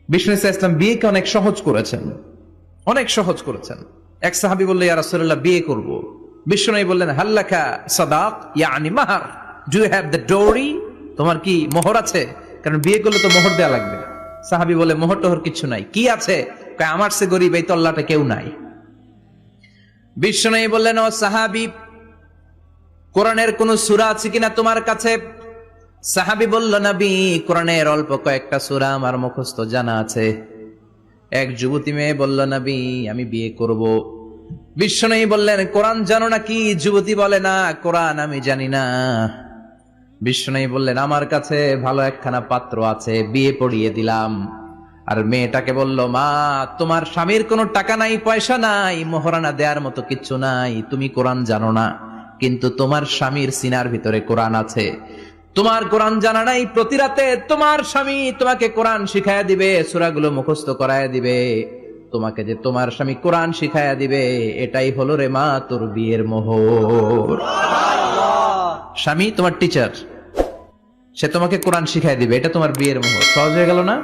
বিষ্ণু ইসলাম বিয়েকে অনেক সহজ করেছেন, অনেক সহজ করেছেন। এক সাহাবী বললেন, ইয়া রাসূলুল্লাহ, বিয়ে করব। বিষ্ণু বললেন, হাল্লাকা সাদাক, ইয়ানি মাহর, ডু ইউ হ্যাভ দ্য ডোরি? তোমার কি মোহর আছে? কারণ বিয়ে করলে তো মোহর দেয়া লাগবে। সাহাবী বলে, মোহর টোহর কিছু নাই। কি আছে? কয়, আমার সে গরিব এই তল্লাটা কেউ নাই। বিষ্ণু বললেন, ও সাহাবী, কোরআনের কোন সূরা আছে কিনা তোমার কাছে? সাহাবী বলল, নবী, কোরআনের অল্প কয়েকটা সূরা আমার মুখস্থ জানা আছে। এক যুবতী মেয়ে বলল, নবী, আমি বিয়ে করব। বিষ্ণু বললেন, কোরআন জানো নাকি? যুবতী বলে, না, কোরআন আমি জানি না। বিষ্ণু বললেন, আমার কাছে ভালো একখানা পাত্র আছে, বিয়ে পড়িয়ে দিলাম। আর মেয়েটাকে বলল, মা, তোমার স্বামীর কোনো টাকা নাই, পয়সা নাই, মোহরানা দেওয়ার মতো কিচ্ছু নাই, তুমি কোরআন জানো না, কিন্তু তোমার স্বামীর সিনার ভিতরে কোরআন আছে। তোমার কোরআন জানা নাই, প্রতি রাতে তোমার স্বামী তোমাকে কোরআন শিখায়া দিবে, সূরাগুলো মুখস্থ করায়া দিবে। তোমাকে যে তোমার স্বামী কোরআন শিখায়া দিবে, এটাই হলো রে মা তোর বিয়ের মোহর। স্বামী তোমার টিচার, সে তোমাকে কোরআন শিখায়া দিবে, এটা তোমার বিয়ের মোহর। সহজ হয়ে গেল না?